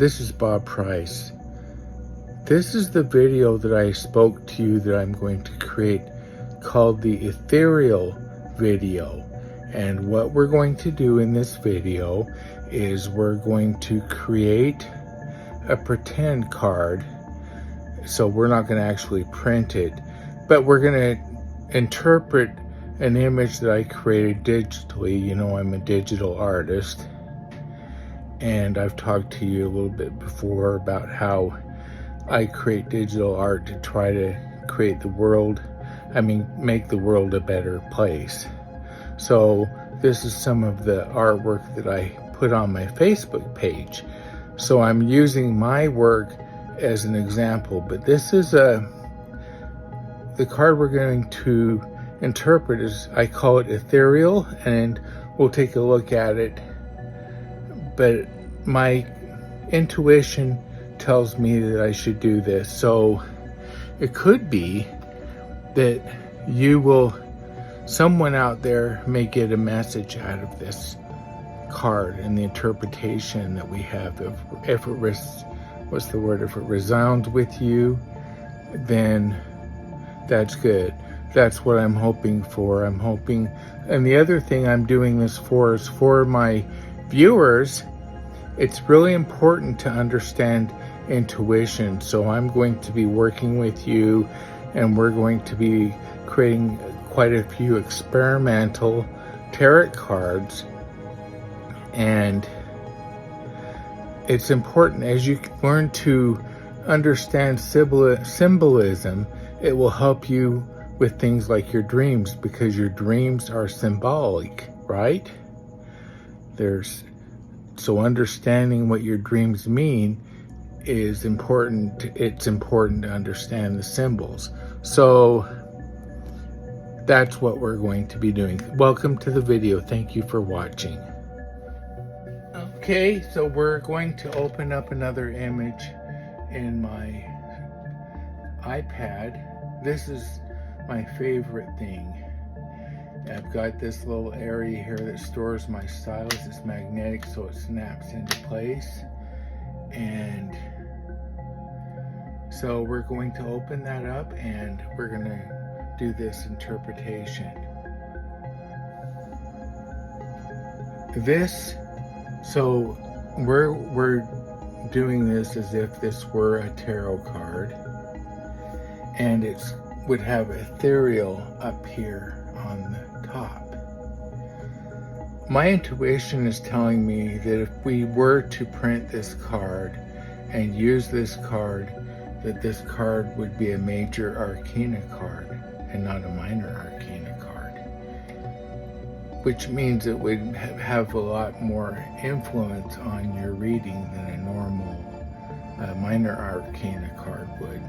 This is Bob Price. This is the video that I spoke to you that I'm going to create called the Ethereal video. And what we're going to do in this video is we're going to create a pretend card. So we're not going to actually print it, but we're going to interpret an image that I created digitally. You know, I'm a digital artist. And I've talked to you a little bit before about how I create digital art to try to create the world, make the world a better place. So this is some of the artwork that I put on my Facebook page. So I'm using my work as an example, but this is the card we're going to interpret is, I call it Ethereal, and we'll take a look at it. But my intuition tells me that I should do this. So it could be that someone out there may get a message out of this card and the interpretation that we have. If it resounds with you, then that's good. That's what I'm hoping for. And the other thing I'm doing this for is for my viewers. It's really important to understand intuition. So I'm going to be working with you, and we're going to be creating quite a few experimental tarot cards. And it's important as you learn to understand symbolism, it will help you with things like your dreams, because your dreams are symbolic, right? So understanding what your dreams mean is important. It's important to understand the symbols. So that's what we're going to be doing. Welcome to the video. Thank you for watching. Okay, so we're going to open up another image in my iPad. This is my favorite thing. I've got this little area here that stores my stylus. It's magnetic, so it snaps into place. And so we're going to open that up, and we're going to do this interpretation. So we're doing this as if this were a tarot card, and it would have ethereal up here on the top. My intuition is telling me that if we were to print this card and use this card, that this card would be a major arcana card and not a minor arcana card, which means it would have a lot more influence on your reading than a normal minor arcana card would.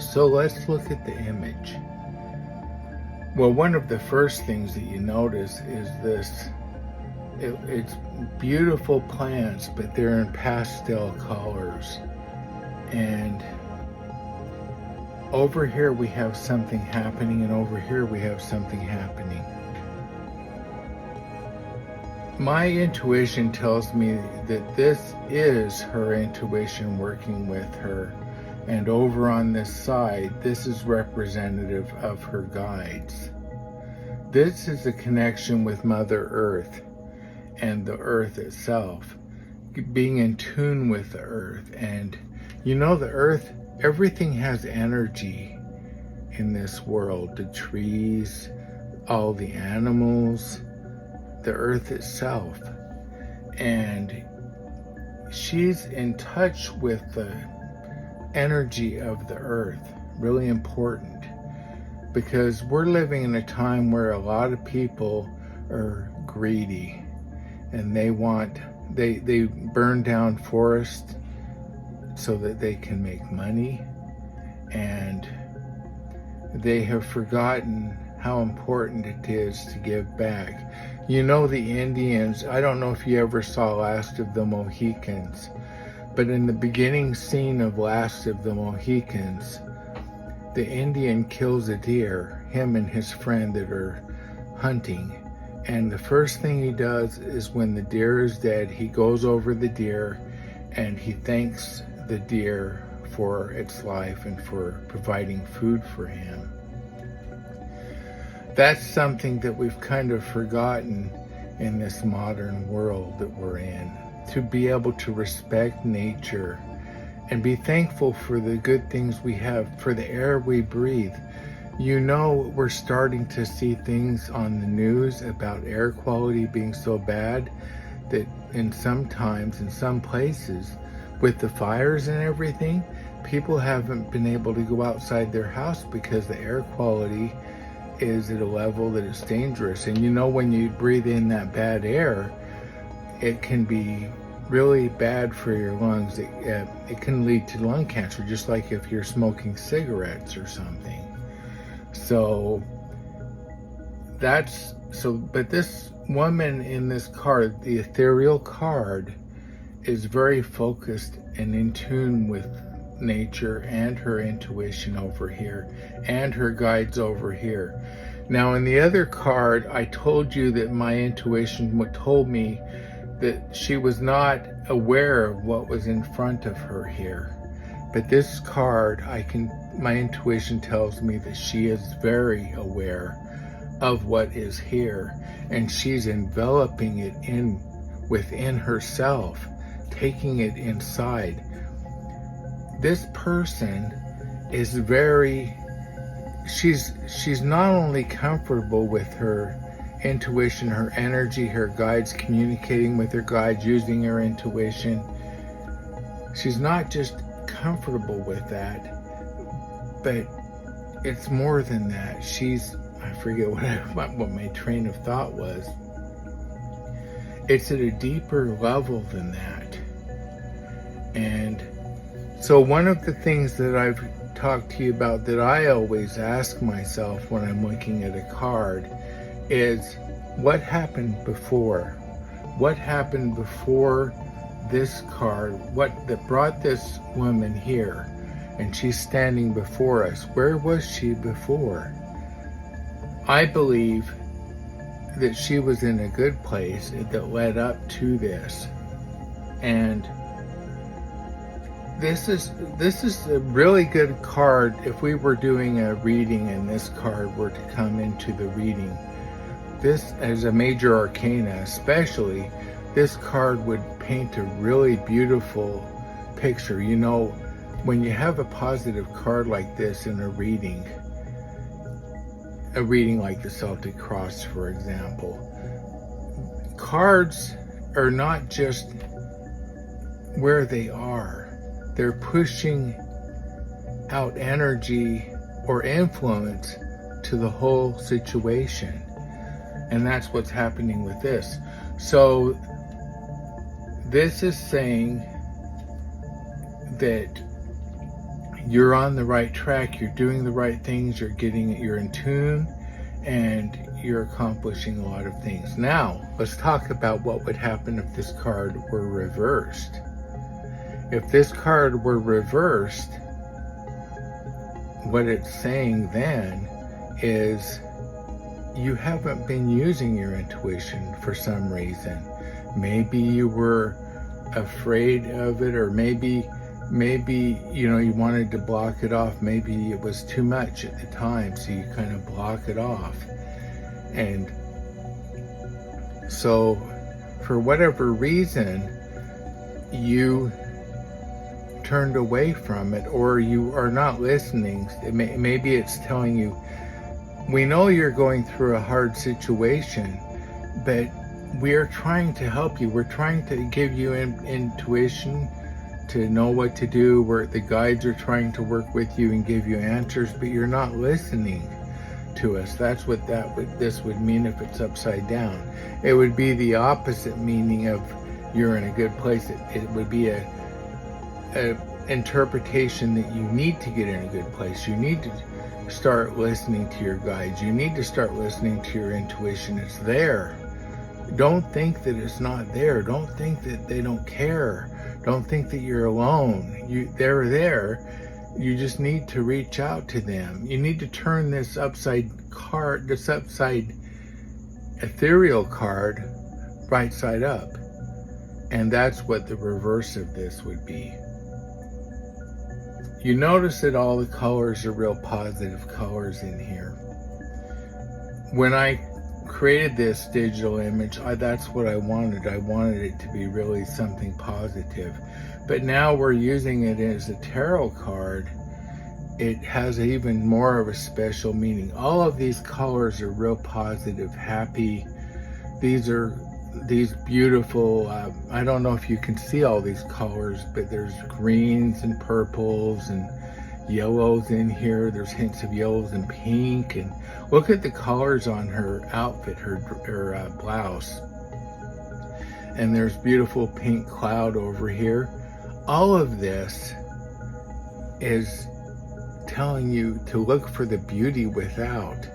So let's look at the image. Well, one of the first things that you notice is this. It's beautiful plants, but they're in pastel colors. And over here we have something happening, and over here we have something happening. My intuition tells me that this is her intuition working with her. And over on this side, this is representative of her guides. This is a connection with Mother Earth and the Earth itself, being in tune with the Earth. And you know, the Earth, everything has energy in this world. The trees, all the animals, the Earth itself. And she's in touch with the energy of the Earth. Really important, because we're living in a time where a lot of people are greedy, and they burn down forests so that they can make money, and they have forgotten how important it is to give back. You know, the Indians, I don't know if you ever saw Last of the Mohicans, but in the beginning scene of Last of the Mohicans, the Indian kills a deer, him and his friend that are hunting. And the first thing he does is when the deer is dead, he goes over the deer and he thanks the deer for its life and for providing food for him. That's something that we've kind of forgotten in this modern world that we're in, to be able to respect nature and be thankful for the good things we have, for the air we breathe. You know, we're starting to see things on the news about air quality being so bad that in some places, with the fires and everything, people haven't been able to go outside their house because the air quality is at a level that is dangerous. And you know, when you breathe in that bad air, it can be really bad for your lungs. It can lead to lung cancer, just like if you're smoking cigarettes or something. But this woman in this card, the Ethereal card, is very focused and in tune with nature and her intuition over here and her guides over here. Now, in the other card, I told you that my intuition told me that she was not aware of what was in front of her here. But this card, my intuition tells me that she is very aware of what is here, and she's enveloping it within herself, taking it inside. This person is she's not only comfortable with her intuition, her energy, her guides, communicating with her guides, using her intuition. She's not just comfortable with that, but it's more than that. I forget what my train of thought was. It's at a deeper level than that. And so one of the things that I've talked to you about that I always ask myself when I'm looking at a card is, what happened before? What happened before this card? What that brought this woman here? And she's standing before us. Where was she before? I believe that she was in a good place that led up to this. And this is a really good card. If we were doing a reading and this card were to come into the reading, this as a major arcana especially, this card would paint a really beautiful picture. You know, when you have a positive card like this in a reading like the Celtic Cross, for example, cards are not just where they are. They're pushing out energy or influence to the whole situation. And that's what's happening with this. So this is saying that you're on the right track, you're doing the right things, you're in tune, and you're accomplishing a lot of things. Now, let's talk about what would happen if this card were reversed. If this card were reversed, what it's saying then is you haven't been using your intuition for some reason. Maybe you were afraid of it, or maybe you wanted to block it off. Maybe it was too much at the time, so you kind of block it off. And so for whatever reason, you turned away from it, or you are not listening. Maybe it's telling you, we know you're going through a hard situation, but we are trying to help you. We're trying to give you intuition to know what to do, where the guides are trying to work with you and give you answers, but you're not listening to us. That's what this would mean if it's upside down. It would be the opposite meaning of you're in a good place. It would be a interpretation that you need to get in a good place. You need to start listening to your guides. You need to start listening to your intuition. It's there. Don't think that it's not there. Don't think that they don't care. Don't think that you're alone. They're there. You just need to reach out to them. You need to turn this upside ethereal card right side up. And that's what the reverse of this would be. You notice that all the colors are real positive colors in here. When I created this digital image, that's what I wanted. I wanted it to be really something positive. But now we're using it as a tarot card. It has even more of a special meaning. All of these colors are real positive, happy. These beautiful, I don't know if you can see all these colors, but there's greens and purples and yellows in here. There's hints of yellows and pink. And look at the colors on her outfit, her blouse. And there's beautiful pink cloud over here. All of this is telling you to look for the beauty without.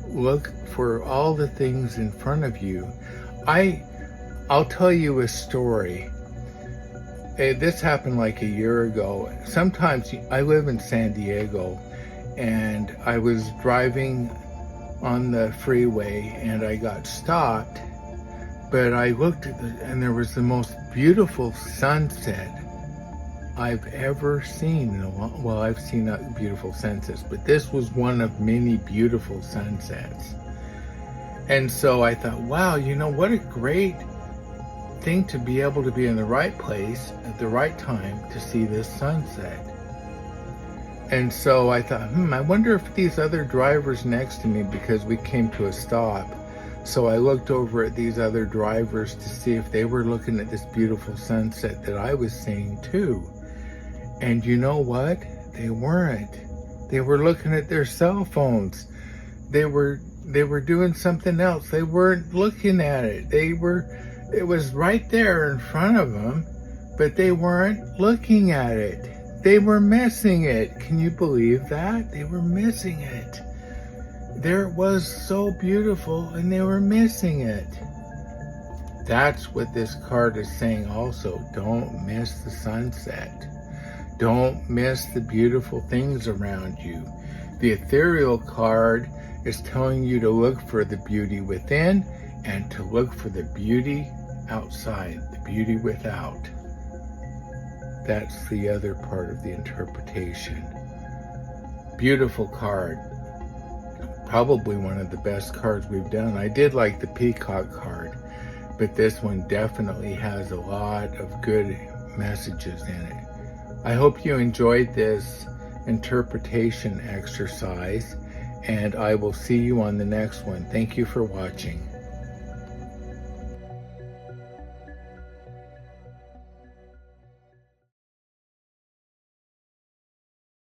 Look for all the things in front of you. I'll tell you a story. This happened like a year ago. Sometimes I live in San Diego, and I was driving on the freeway and I got stopped, but I looked at and there was the most beautiful sunset I've ever seen. Well, I've seen beautiful sunsets, but this was one of many beautiful sunsets. And so I thought, wow, you know, what a great thing to be able to be in the right place at the right time to see this sunset. And so I thought, I wonder if these other drivers next to me, because we came to a stop, so I looked over at these other drivers to see if they were looking at this beautiful sunset that I was seeing too. And you know what? They weren't. They were looking at their cell phones. They were doing something else. They weren't looking at it. It was right there in front of them, but they weren't looking at it. They were missing it. Can you believe that? They were missing it. There it was, so beautiful, and they were missing it. That's what this card is saying also. Don't miss the sunset. Don't miss the beautiful things around you. The Ethereal card is telling you to look for the beauty within and to look for the beauty outside, the beauty without. That's the other part of the interpretation. Beautiful card. Probably one of the best cards we've done. I did like the Peacock card, but this one definitely has a lot of good messages in it. I hope you enjoyed this interpretation exercise, and I will see you on the next one. Thank you for watching.